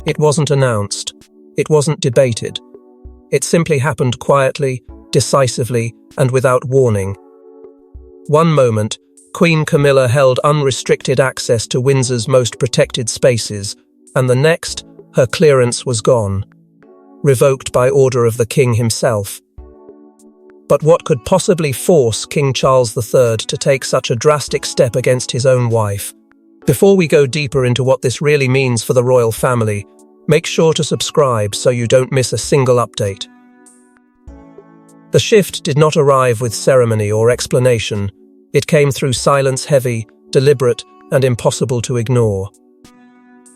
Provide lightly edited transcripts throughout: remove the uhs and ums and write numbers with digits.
It wasn't announced. It wasn't debated. It simply happened quietly, decisively, and without warning. One moment, Queen Camilla held unrestricted access to Windsor's most protected spaces, and the next, her clearance was gone, revoked by order of the king himself. But what could possibly force King Charles III to take such a drastic step against his own wife? Before we go deeper into what this really means for the royal family, make sure to subscribe so you don't miss a single update. The shift did not arrive with ceremony or explanation. It came through silence, heavy, deliberate, and impossible to ignore.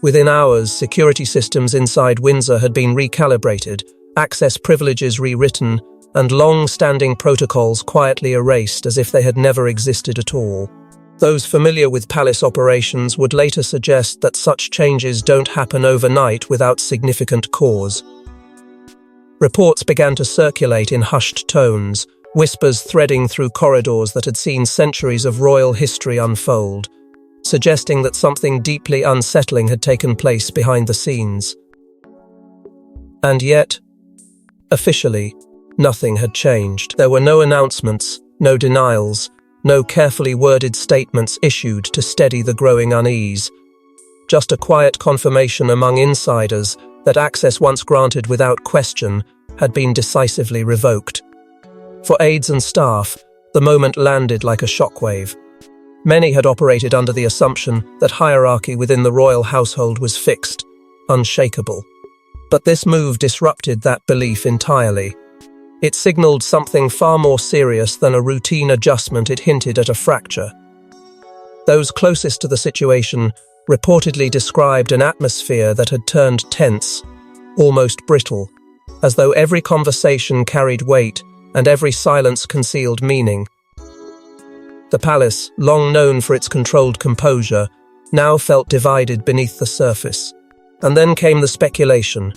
Within hours, security systems inside Windsor had been recalibrated, access privileges rewritten, and long-standing protocols quietly erased as if they had never existed at all. Those familiar with palace operations would later suggest that such changes don't happen overnight without significant cause. Reports began to circulate in hushed tones, whispers threading through corridors that had seen centuries of royal history unfold, suggesting that something deeply unsettling had taken place behind the scenes. And yet, officially, nothing had changed. There were no announcements, no denials, no carefully worded statements issued to steady the growing unease. Just a quiet confirmation among insiders that access once granted without question had been decisively revoked. For aides and staff, the moment landed like a shockwave. Many had operated under the assumption that hierarchy within the royal household was fixed, unshakable. But this move disrupted that belief entirely. It signaled something far more serious than a routine adjustment. It hinted at a fracture. Those closest to the situation reportedly described an atmosphere that had turned tense, almost brittle, as though every conversation carried weight and every silence concealed meaning. The palace, long known for its controlled composure, now felt divided beneath the surface. And then came the speculation,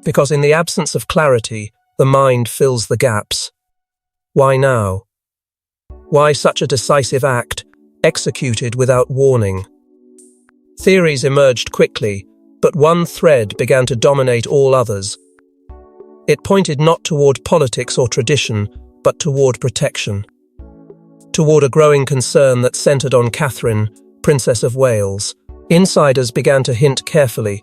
because in the absence of clarity, the mind fills the gaps. Why now? Why such a decisive act, executed without warning? Theories emerged quickly, but one thread began to dominate all others. It pointed not toward politics or tradition, but toward protection. Toward a growing concern that centered on Catherine, Princess of Wales. Insiders began to hint carefully,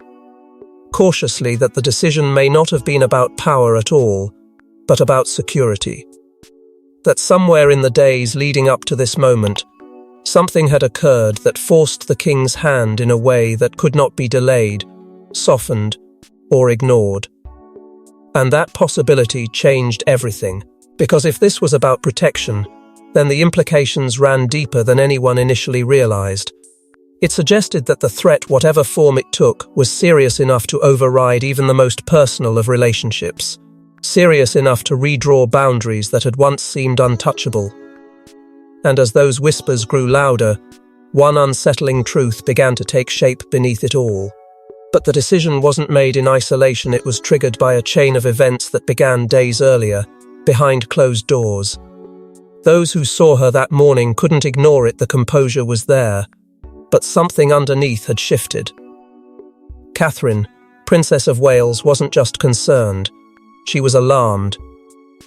cautiously, that the decision may not have been about power at all, but about security. That somewhere in the days leading up to this moment, something had occurred that forced the king's hand in a way that could not be delayed, softened, or ignored. And that possibility changed everything, because if this was about protection, then the implications ran deeper than anyone initially realized. It suggested that the threat, whatever form it took, was serious enough to override even the most personal of relationships, serious enough to redraw boundaries that had once seemed untouchable. And as those whispers grew louder, one unsettling truth began to take shape beneath it all. But the decision wasn't made in isolation. It was triggered by a chain of events that began days earlier, behind closed doors. Those who saw her that morning couldn't ignore it. The composure was there, but something underneath had shifted. Catherine, Princess of Wales, wasn't just concerned. She was alarmed.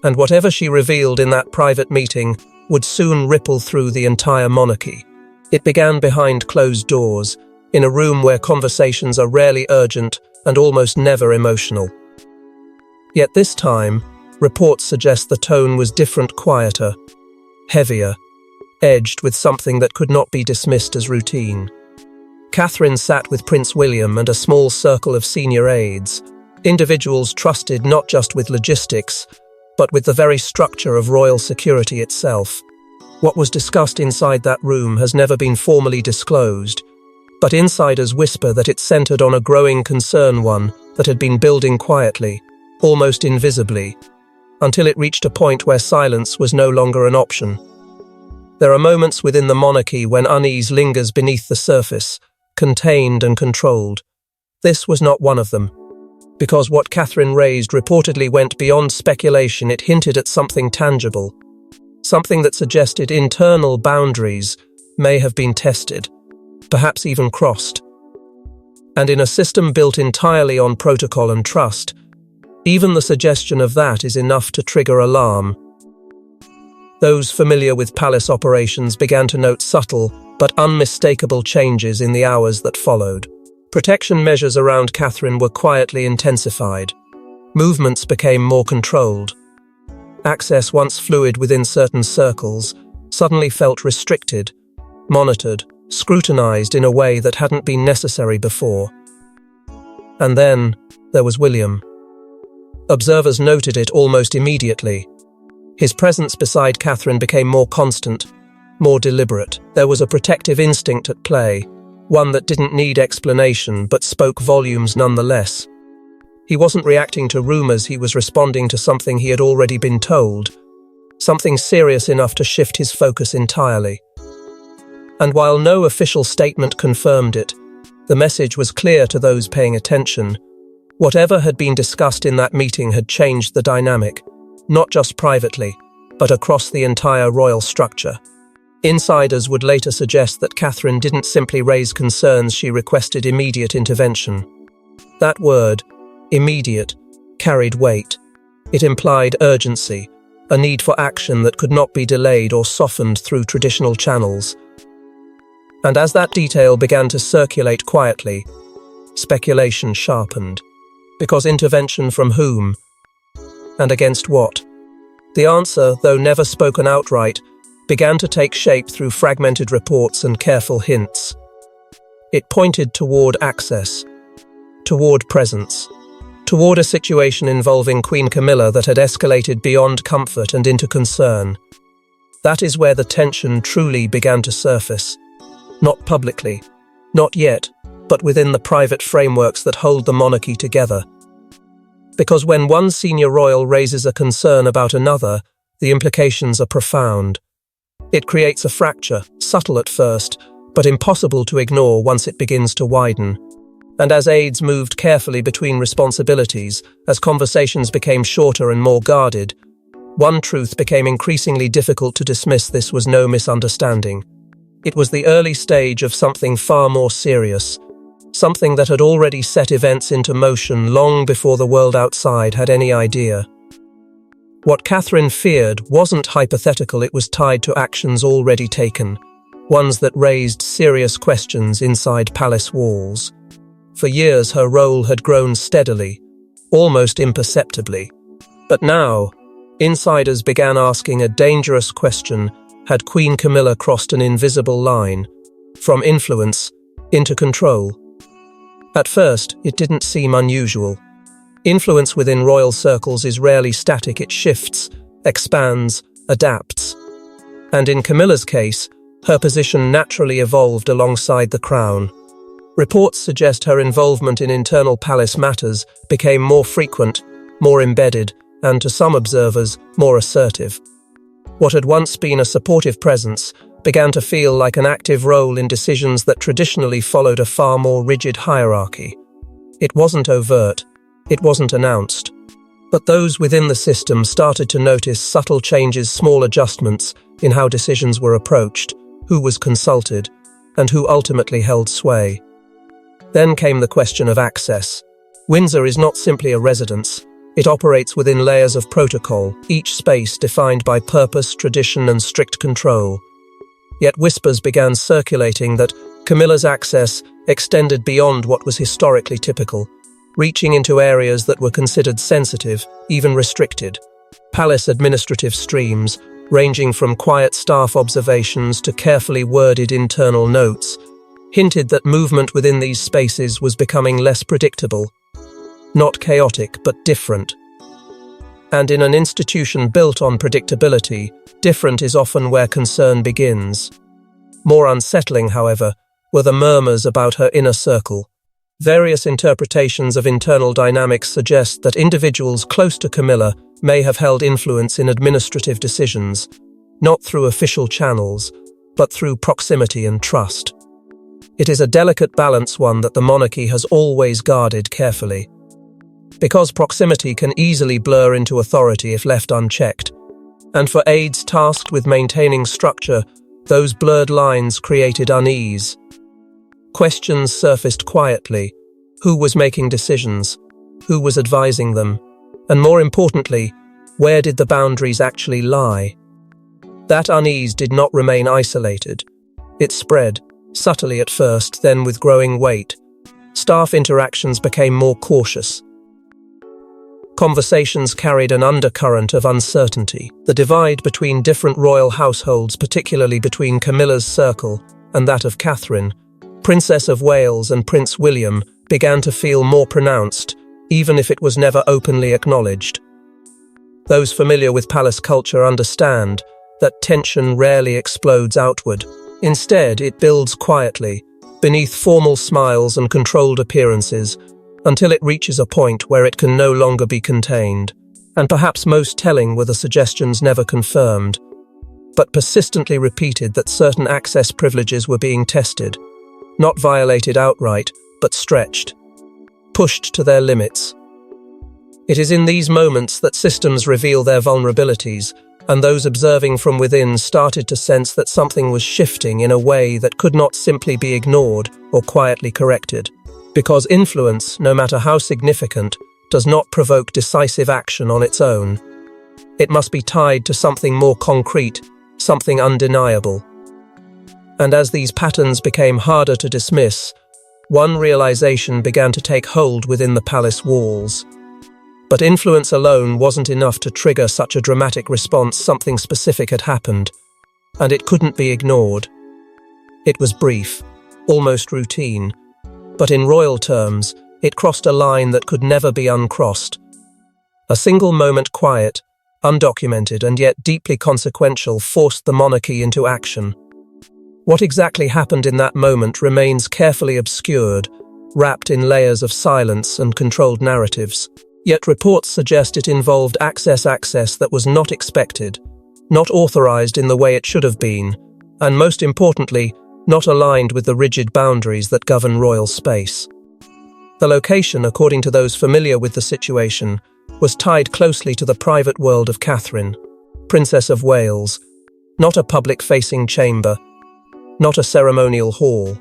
And whatever she revealed in that private meeting would soon ripple through the entire monarchy. It began behind closed doors, in a room where conversations are rarely urgent and almost never emotional. Yet this time, reports suggest the tone was different, quieter, heavier, edged with something that could not be dismissed as routine. Catherine sat with Prince William and a small circle of senior aides, individuals trusted not just with logistics, but with the very structure of royal security itself. What was discussed inside that room has never been formally disclosed, but insiders whisper that it centered on a growing concern, one that had been building quietly, almost invisibly, until it reached a point where silence was no longer an option. There are moments within the monarchy when unease lingers beneath the surface, contained and controlled. This was not one of them, because what Catherine raised reportedly went beyond speculation. It hinted at something tangible, something that suggested internal boundaries may have been tested, perhaps even crossed. And in a system built entirely on protocol and trust, even the suggestion of that is enough to trigger alarm. Those familiar with palace operations began to note subtle but unmistakable changes in the hours that followed. Protection measures around Catherine were quietly intensified. Movements became more controlled. Access, once fluid within certain circles, suddenly felt restricted, monitored, scrutinized in a way that hadn't been necessary before. And then there was William. Observers noted it almost immediately. His presence beside Catherine became more constant, more deliberate. There was a protective instinct at play, one that didn't need explanation but spoke volumes nonetheless. He wasn't reacting to rumors, he was responding to something he had already been told, something serious enough to shift his focus entirely. And while no official statement confirmed it, the message was clear to those paying attention. Whatever had been discussed in that meeting had changed the dynamic, not just privately, but across the entire royal structure. Insiders would later suggest that Catherine didn't simply raise concerns, she requested immediate intervention. That word, immediate, carried weight. It implied urgency, a need for action that could not be delayed or softened through traditional channels. And as that detail began to circulate quietly, speculation sharpened. Because intervention from whom? And against what? The answer, though never spoken outright, began to take shape through fragmented reports and careful hints. It pointed toward access, toward presence, toward a situation involving Queen Camilla that had escalated beyond comfort and into concern. That is where the tension truly began to surface. Not publicly, not yet, but within the private frameworks that hold the monarchy together. Because when one senior royal raises a concern about another, the implications are profound. It creates a fracture, subtle at first, but impossible to ignore once it begins to widen. And as aides moved carefully between responsibilities, as conversations became shorter and more guarded, one truth became increasingly difficult to dismiss: this was no misunderstanding. It was the early stage of something far more serious, something that had already set events into motion long before the world outside had any idea. What Catherine feared wasn't hypothetical, it was tied to actions already taken, ones that raised serious questions inside palace walls. For years her role had grown steadily, almost imperceptibly. But now, insiders began asking a dangerous question: had Queen Camilla crossed an invisible line, from influence into control? At first, it didn't seem unusual. Influence within royal circles is rarely static, it shifts, expands, adapts. And in Camilla's case, her position naturally evolved alongside the crown. Reports suggest her involvement in internal palace matters became more frequent, more embedded, and to some observers, more assertive. What had once been a supportive presence began to feel like an active role in decisions that traditionally followed a far more rigid hierarchy. It wasn't overt, it wasn't announced. But those within the system started to notice subtle changes, small adjustments in how decisions were approached, who was consulted, and who ultimately held sway. Then came the question of access. Windsor is not simply a residence. It operates within layers of protocol, each space defined by purpose, tradition, and strict control. Yet whispers began circulating that Camilla's access extended beyond what was historically typical, reaching into areas that were considered sensitive, even restricted. Palace administrative streams, ranging from quiet staff observations to carefully worded internal notes, hinted that movement within these spaces was becoming less predictable. Not chaotic, but different. And in an institution built on predictability, different is often where concern begins. More unsettling, however, were the murmurs about her inner circle. Various interpretations of internal dynamics suggest that individuals close to Camilla may have held influence in administrative decisions, not through official channels, but through proximity and trust. It is a delicate balance, one that the monarchy has always guarded carefully. Because proximity can easily blur into authority if left unchecked, and for aides tasked with maintaining structure, those blurred lines created unease. Questions surfaced quietly, Who was making decisions? Who was advising them? And more importantly, where did the boundaries actually lie? That unease did not remain isolated. It spread, subtly at first, then with growing weight. Staff interactions became more cautious. Conversations carried an undercurrent of uncertainty. The divide between different royal households, particularly between Camilla's circle and that of Catherine, Princess of Wales and Prince William, began to feel more pronounced, even if it was never openly acknowledged. Those familiar with palace culture understand that tension rarely explodes outward. Instead, it builds quietly, beneath formal smiles and controlled appearances, until it reaches a point where it can no longer be contained. And perhaps most telling were the suggestions never confirmed, but persistently repeated that certain access privileges were being tested, not violated outright, but stretched, pushed to their limits. It is in these moments that systems reveal their vulnerabilities, and those observing from within started to sense that something was shifting in a way that could not simply be ignored or quietly corrected. Because influence, no matter how significant, does not provoke decisive action on its own. It must be tied to something more concrete, something undeniable. And as these patterns became harder to dismiss, one realization began to take hold within the palace walls. But influence alone wasn't enough to trigger such a dramatic response. Something specific had happened, and it couldn't be ignored. It was brief, almost routine, but in royal terms, it crossed a line that could never be uncrossed. A single moment, quiet, undocumented, and yet deeply consequential, forced the monarchy into action. What exactly happened in that moment remains carefully obscured, wrapped in layers of silence and controlled narratives. Yet reports suggest it involved access that was not expected, not authorized in the way it should have been, and most importantly, not aligned with the rigid boundaries that govern royal space. The location, according to those familiar with the situation, was tied closely to the private world of Catherine, Princess of Wales, not a public-facing chamber, not a ceremonial hall,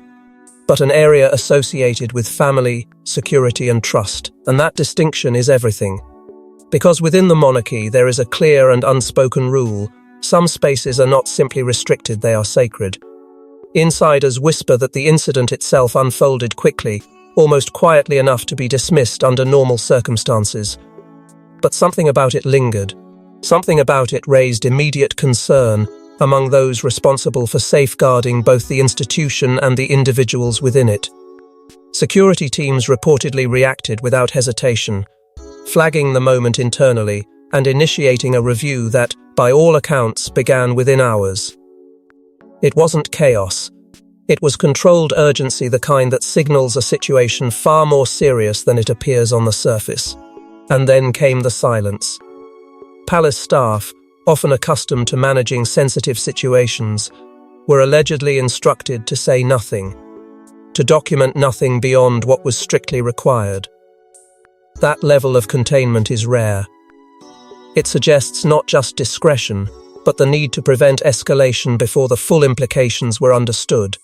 but an area associated with family, security, and trust. And that distinction is everything. Because within the monarchy there is a clear and unspoken rule: some spaces are not simply restricted, they are sacred. Insiders whisper that the incident itself unfolded quickly, almost quietly enough to be dismissed under normal circumstances. But something about it lingered. Something about it raised immediate concern among those responsible for safeguarding both the institution and the individuals within it. Security teams reportedly reacted without hesitation, flagging the moment internally and initiating a review that, by all accounts, began within hours. It wasn't chaos. It was controlled urgency, the kind that signals a situation far more serious than it appears on the surface. And then came the silence. Palace staff, often accustomed to managing sensitive situations, were allegedly instructed to say nothing, to document nothing beyond what was strictly required. That level of containment is rare. It suggests not just discretion, but the need to prevent escalation before the full implications were understood.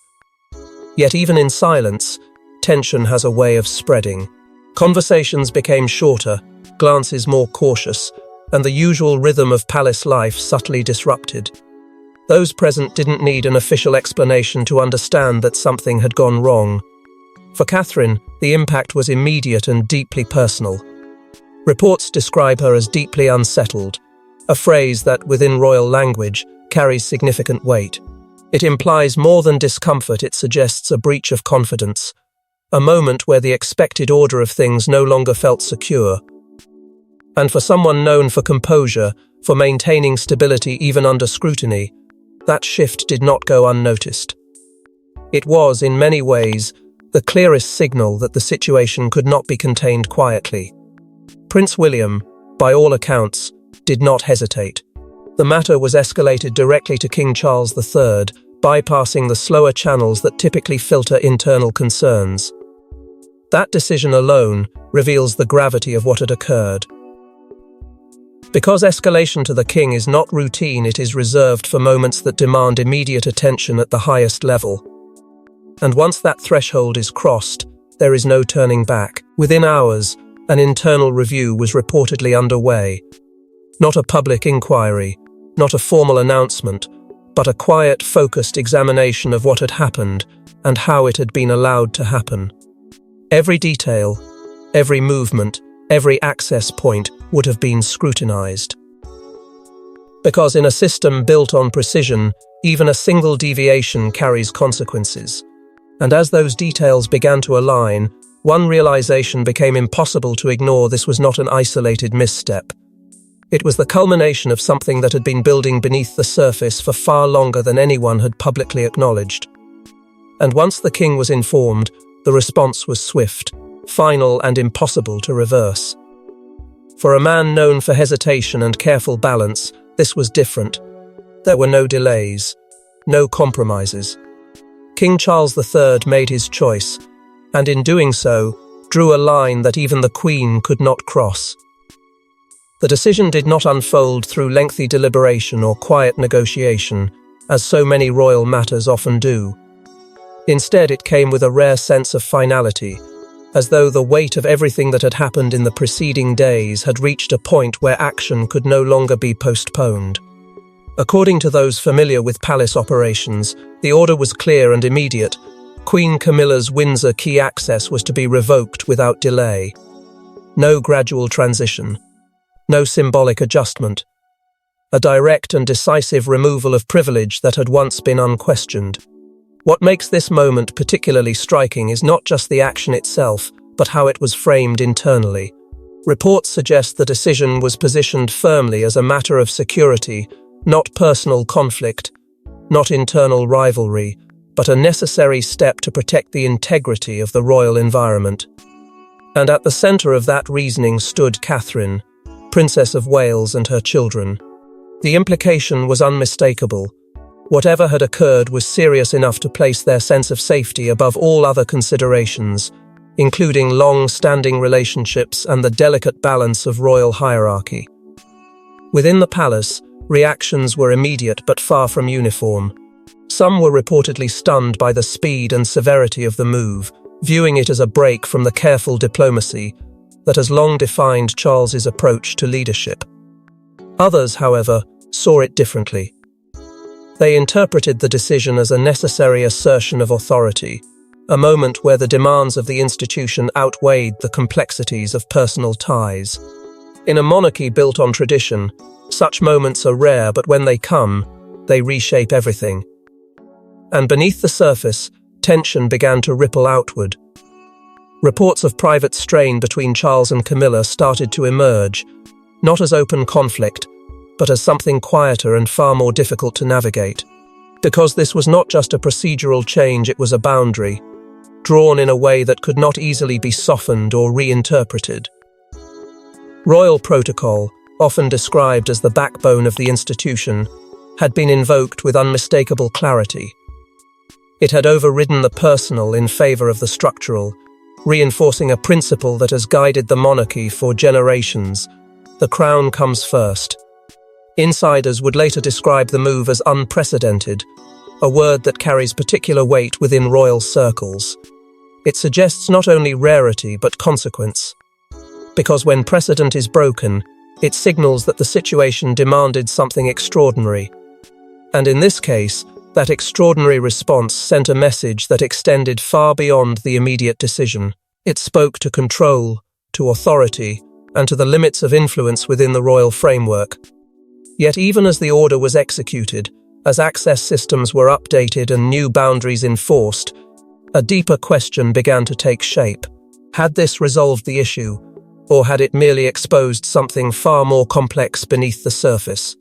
Yet even in silence, tension has a way of spreading. Conversations became shorter, glances more cautious, and the usual rhythm of palace life subtly disrupted. Those present didn't need an official explanation to understand that something had gone wrong. For Catherine, the impact was immediate and deeply personal. Reports describe her as deeply unsettled, a phrase that, within royal language, carries significant weight. It implies more than discomfort, it suggests a breach of confidence, a moment where the expected order of things no longer felt secure. And for someone known for composure, for maintaining stability even under scrutiny, that shift did not go unnoticed. It was, in many ways, the clearest signal that the situation could not be contained quietly. Prince William, by all accounts, did not hesitate. The matter was escalated directly to King Charles III, bypassing the slower channels that typically filter internal concerns. That decision alone reveals the gravity of what had occurred. Because escalation to the king is not routine, it is reserved for moments that demand immediate attention at the highest level. And once that threshold is crossed, there is no turning back. Within hours, an internal review was reportedly underway. Not a public inquiry, not a formal announcement, but a quiet, focused examination of what had happened and how it had been allowed to happen. Every detail, every movement, every access point would have been scrutinized. Because in a system built on precision, even a single deviation carries consequences. And as those details began to align, one realization became impossible to ignore: this was not an isolated misstep. It was the culmination of something that had been building beneath the surface for far longer than anyone had publicly acknowledged. And once the king was informed, the response was swift, final, and impossible to reverse. For a man known for hesitation and careful balance, this was different. There were no delays, no compromises. King Charles III made his choice, and in doing so, drew a line that even the Queen could not cross. The decision did not unfold through lengthy deliberation or quiet negotiation, as so many royal matters often do. Instead, it came with a rare sense of finality, as though the weight of everything that had happened in the preceding days had reached a point where action could no longer be postponed. According to those familiar with palace operations, the order was clear and immediate. Queen Camilla's Windsor key access was to be revoked without delay. No gradual transition. No symbolic adjustment. A direct and decisive removal of privilege that had once been unquestioned. What makes this moment particularly striking is not just the action itself, but how it was framed internally. Reports suggest the decision was positioned firmly as a matter of security, not personal conflict, not internal rivalry, but a necessary step to protect the integrity of the royal environment. And at the centre of that reasoning stood Catherine, Princess of Wales, and her children. The implication was unmistakable. Whatever had occurred was serious enough to place their sense of safety above all other considerations, including long-standing relationships and the delicate balance of royal hierarchy. Within the palace, reactions were immediate but far from uniform. Some were reportedly stunned by the speed and severity of the move, viewing it as a break from the careful diplomacy that has long defined Charles's approach to leadership. Others, however, saw it differently. They interpreted the decision as a necessary assertion of authority, a moment where the demands of the institution outweighed the complexities of personal ties. In a monarchy built on tradition, such moments are rare, but when they come, they reshape everything. And beneath the surface, tension began to ripple outward. Reports of private strain between Charles and Camilla started to emerge, not as open conflict, but as something quieter and far more difficult to navigate. Because this was not just a procedural change, it was a boundary, drawn in a way that could not easily be softened or reinterpreted. Royal protocol, often described as the backbone of the institution, had been invoked with unmistakable clarity. It had overridden the personal in favor of the structural, reinforcing a principle that has guided the monarchy for generations: the crown comes first. Insiders would later describe the move as unprecedented, a word that carries particular weight within royal circles. It suggests not only rarity but consequence. Because when precedent is broken, it signals that the situation demanded something extraordinary. And in this case, that extraordinary response sent a message that extended far beyond the immediate decision. It spoke to control, to authority, and to the limits of influence within the royal framework. Yet even as the order was executed, as access systems were updated and new boundaries enforced, a deeper question began to take shape. Had this resolved the issue, or had it merely exposed something far more complex beneath the surface?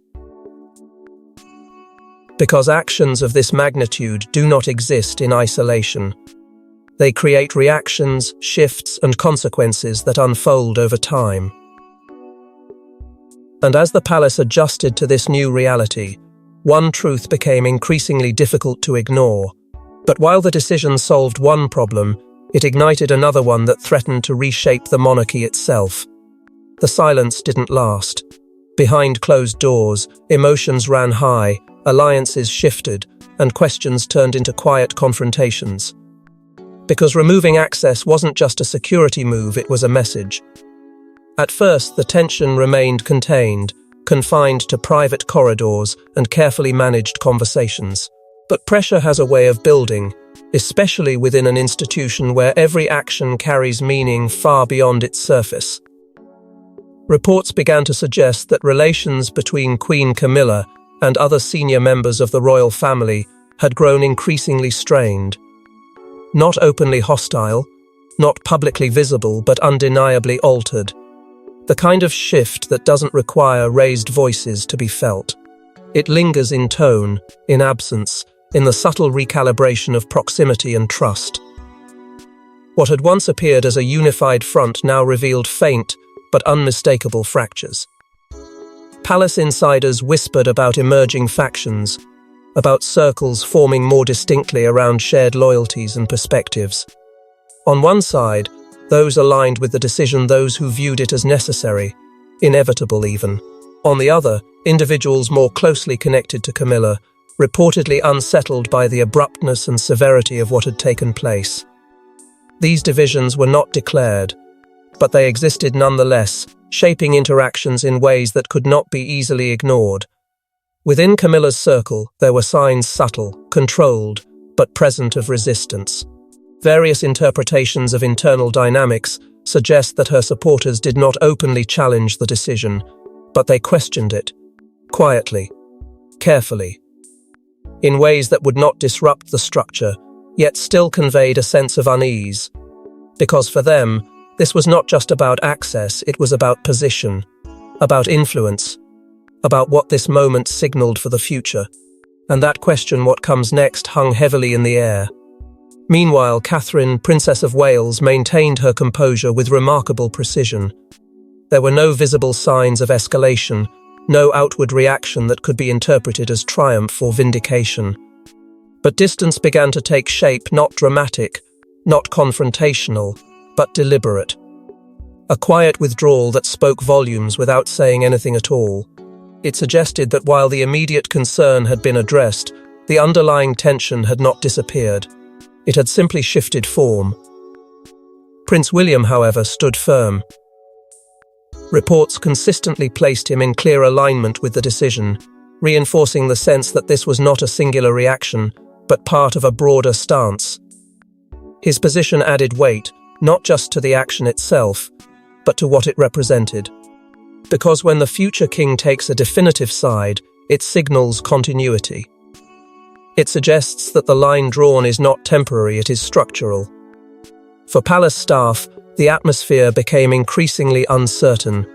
Because actions of this magnitude do not exist in isolation. They create reactions, shifts, and consequences that unfold over time. And as the palace adjusted to this new reality, one truth became increasingly difficult to ignore. But while the decision solved one problem, it ignited another one that threatened to reshape the monarchy itself. The silence didn't last. Behind closed doors, emotions ran high, alliances shifted, and questions turned into quiet confrontations. because removing access wasn't just a security move, it was a message. At first, the tension remained contained, confined to private corridors and carefully managed conversations. But pressure has a way of building, especially within an institution where every action carries meaning far beyond its surface. Reports began to suggest that relations between Queen Camilla and other senior members of the royal family had grown increasingly strained. Not openly hostile, not publicly visible, but undeniably altered. The kind of shift that doesn't require raised voices to be felt. It lingers in tone, in absence, in the subtle recalibration of proximity and trust. What had once appeared as a unified front now revealed faint but unmistakable fractures. Palace insiders whispered about emerging factions, about circles forming more distinctly around shared loyalties and perspectives. On one side, those aligned with the decision, those who viewed it as necessary, inevitable even. On the other, individuals more closely connected to Camilla, reportedly unsettled by the abruptness and severity of what had taken place. These divisions were not declared, but they existed nonetheless, shaping interactions in ways that could not be easily ignored. Within Camilla's circle, there were signs subtle, controlled, but present of resistance. Various interpretations of internal dynamics suggest that her supporters did not openly challenge the decision, but they questioned it, quietly, carefully, in ways that would not disrupt the structure, yet still conveyed a sense of unease. Because for them, this was not just about access, it was about position, about influence, about what this moment signaled for the future. And that question, what comes next, hung heavily in the air. Meanwhile, Catherine, Princess of Wales, maintained her composure with remarkable precision. There were no visible signs of escalation, no outward reaction that could be interpreted as triumph or vindication. But distance began to take shape, not dramatic, not confrontational, but deliberate. A quiet withdrawal that spoke volumes without saying anything at all. It suggested that while the immediate concern had been addressed, the underlying tension had not disappeared. It had simply shifted form. Prince William, however, stood firm. Reports consistently placed him in clear alignment with the decision, reinforcing the sense that this was not a singular reaction, but part of a broader stance. His position added weight, not just to the action itself, but to what it represented. Because when the future king takes a definitive side, it signals continuity. It suggests that the line drawn is not temporary, it is structural. For palace staff, the atmosphere became increasingly uncertain.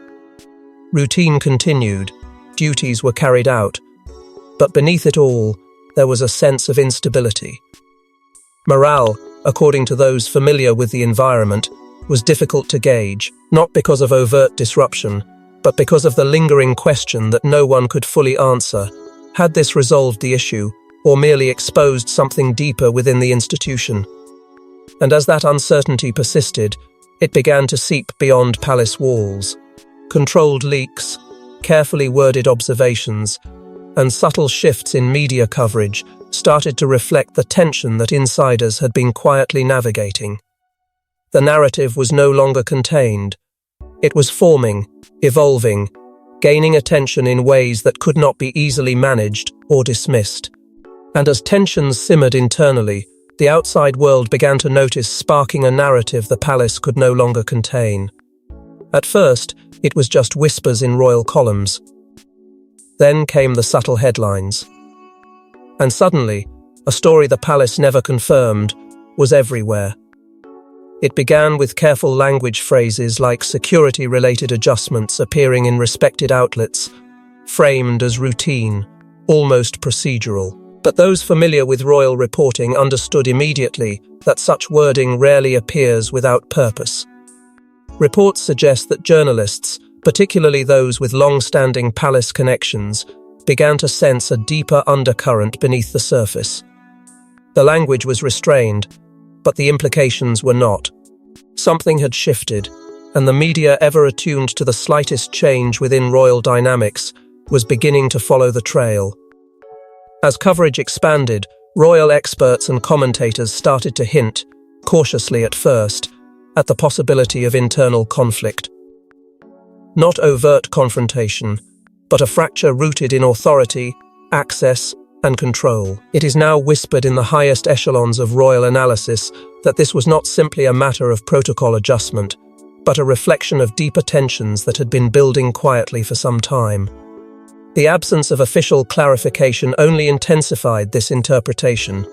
Routine continued, duties were carried out, but beneath it all, there was a sense of instability. Morale, according to those familiar with the environment, was difficult to gauge, not because of overt disruption, but because of the lingering question that no one could fully answer. Had this resolved the issue, or merely exposed something deeper within the institution? And as that uncertainty persisted, it began to seep beyond palace walls. Controlled leaks, carefully worded observations, and subtle shifts in media coverage started to reflect the tension that insiders had been quietly navigating. The narrative was no longer contained. It was forming, evolving, gaining attention in ways that could not be easily managed or dismissed. And as tensions simmered internally, the outside world began to notice, sparking a narrative the palace could no longer contain. At first, it was just whispers in royal columns. Then came the subtle headlines. And suddenly, a story the palace never confirmed was everywhere. It began with careful language phrases like security-related adjustments appearing in respected outlets, framed as routine, almost procedural. But those familiar with royal reporting understood immediately that such wording rarely appears without purpose. Reports suggest that journalists, particularly those with long-standing palace connections, began to sense a deeper undercurrent beneath the surface. The language was restrained, but the implications were not. Something had shifted, and the media, ever attuned to the slightest change within royal dynamics, was beginning to follow the trail. As coverage expanded, royal experts and commentators started to hint, cautiously at first, at the possibility of internal conflict. Not overt confrontation, but a fracture rooted in authority, access, and control. It is now whispered in the highest echelons of royal analysis that this was not simply a matter of protocol adjustment, but a reflection of deeper tensions that had been building quietly for some time. The absence of official clarification only intensified this interpretation.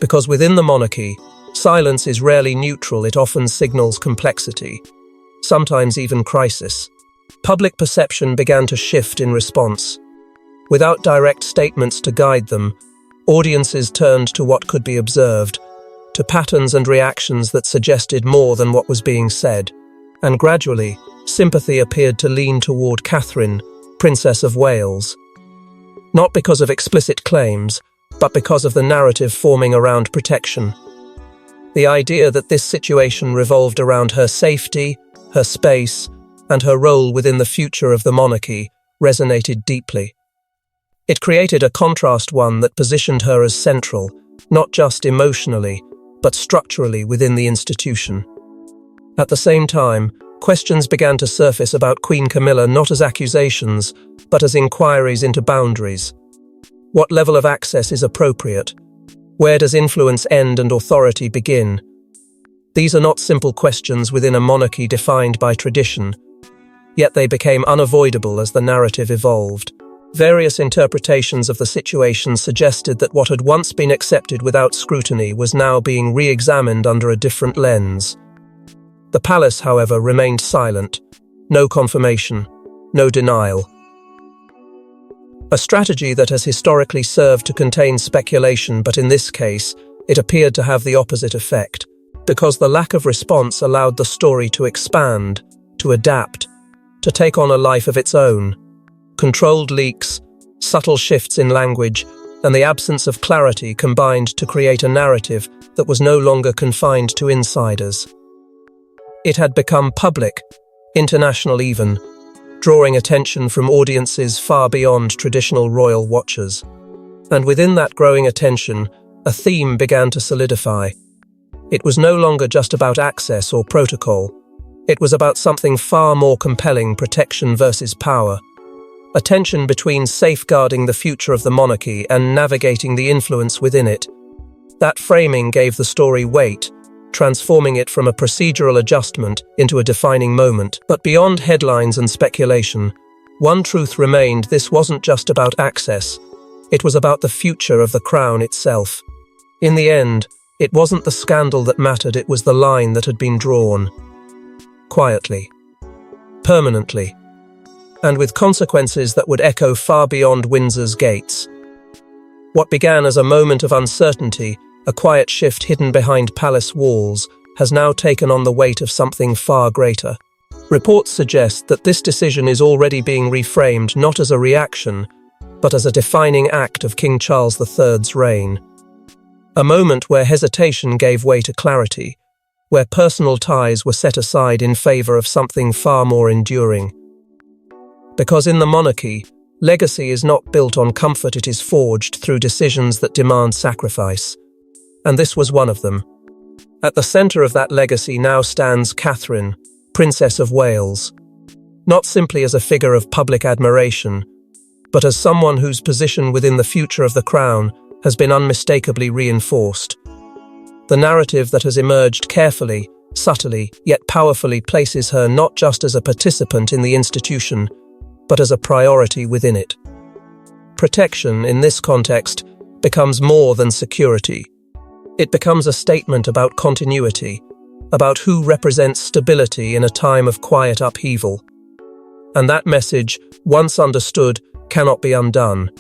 Because within the monarchy, silence is rarely neutral, it often signals complexity, sometimes even crisis. Public perception began to shift in response. Without direct statements to guide them, audiences turned to what could be observed, to patterns and reactions that suggested more than what was being said. And gradually, sympathy appeared to lean toward Catherine, Princess of Wales. Not because of explicit claims, but because of the narrative forming around protection. The idea that this situation revolved around her safety, her space, and her role within the future of the monarchy resonated deeply. It created a contrast, one that positioned her as central, not just emotionally, but structurally within the institution. At the same time, questions began to surface about Queen Camilla not as accusations, but as inquiries into boundaries. What level of access is appropriate? Where does influence end and authority begin? These are not simple questions within a monarchy defined by tradition, yet they became unavoidable as the narrative evolved. Various interpretations of the situation suggested that what had once been accepted without scrutiny was now being re-examined under a different lens. The palace, however, remained silent. No confirmation, no denial. A strategy that has historically served to contain speculation, but in this case, it appeared to have the opposite effect, because the lack of response allowed the story to expand, to adapt, to take on a life of its own. Controlled leaks, subtle shifts in language, and the absence of clarity combined to create a narrative that was no longer confined to insiders. It had become public, international even, drawing attention from audiences far beyond traditional royal watchers. And within that growing attention, a theme began to solidify. It was no longer just about access or protocol. It was about something far more compelling: protection versus power. A tension between safeguarding the future of the monarchy and navigating the influence within it. That framing gave the story weight, transforming it from a procedural adjustment into a defining moment. But beyond headlines and speculation, one truth remained: this wasn't just about access. It was about the future of the crown itself. In the end, it wasn't the scandal that mattered, it was the line that had been drawn. Quietly. Permanently. And with consequences that would echo far beyond Windsor's gates. What began as a moment of uncertainty, a quiet shift hidden behind palace walls, has now taken on the weight of something far greater. Reports suggest that this decision is already being reframed not as a reaction, but as a defining act of King Charles III's reign. A moment where hesitation gave way to clarity, where personal ties were set aside in favor of something far more enduring. Because in the monarchy, legacy is not built on comfort, it is forged through decisions that demand sacrifice. And this was one of them. At the center of that legacy now stands Catherine, Princess of Wales. Not simply as a figure of public admiration, but as someone whose position within the future of the crown has been unmistakably reinforced. The narrative that has emerged carefully, subtly, yet powerfully places her not just as a participant in the institution, but as a priority within it. Protection, in this context, becomes more than security. It becomes a statement about continuity, about who represents stability in a time of quiet upheaval. And that message, once understood, cannot be undone.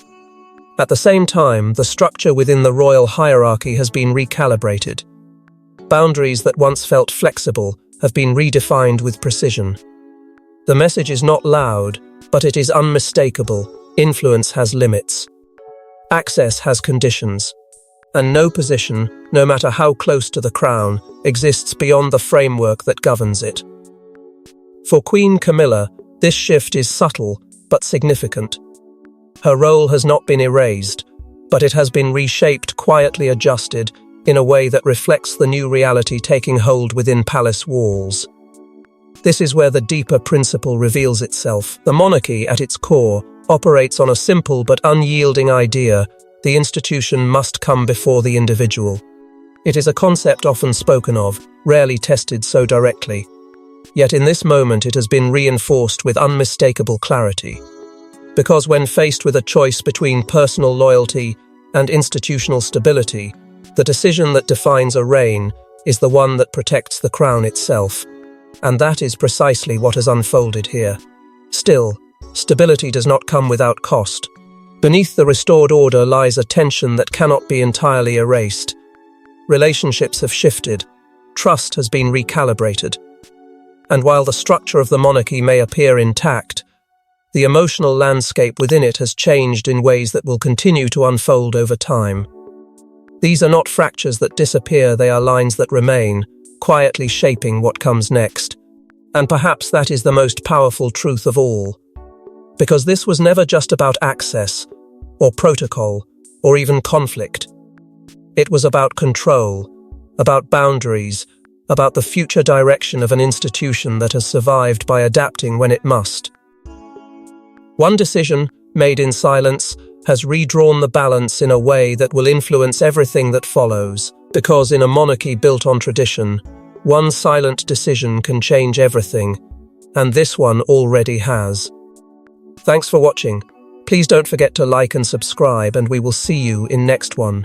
At the same time, the structure within the royal hierarchy has been recalibrated. Boundaries that once felt flexible have been redefined with precision. The message is not loud, but it is unmistakable. Influence has limits. Access has conditions. And no position, no matter how close to the crown, exists beyond the framework that governs it. For Queen Camilla, this shift is subtle but significant. Her role has not been erased, but it has been reshaped, quietly adjusted, in a way that reflects the new reality taking hold within palace walls. This is where the deeper principle reveals itself. The monarchy, at its core, operates on a simple but unyielding idea: the institution must come before the individual. It is a concept often spoken of, rarely tested so directly. Yet in this moment it has been reinforced with unmistakable clarity. Because when faced with a choice between personal loyalty and institutional stability, the decision that defines a reign is the one that protects the crown itself. And that is precisely what has unfolded here. Still, stability does not come without cost. Beneath the restored order lies a tension that cannot be entirely erased. Relationships have shifted, trust has been recalibrated. And while the structure of the monarchy may appear intact, the emotional landscape within it has changed in ways that will continue to unfold over time. These are not fractures that disappear, they are lines that remain, quietly shaping what comes next. And perhaps that is the most powerful truth of all. Because this was never just about access, or protocol, or even conflict. It was about control, about boundaries, about the future direction of an institution that has survived by adapting when it must. One decision, made in silence, has redrawn the balance in a way that will influence everything that follows, because in a monarchy built on tradition, one silent decision can change everything, and this one already has. Thanks for watching. Please don't forget to like and subscribe, and we will see you in next one.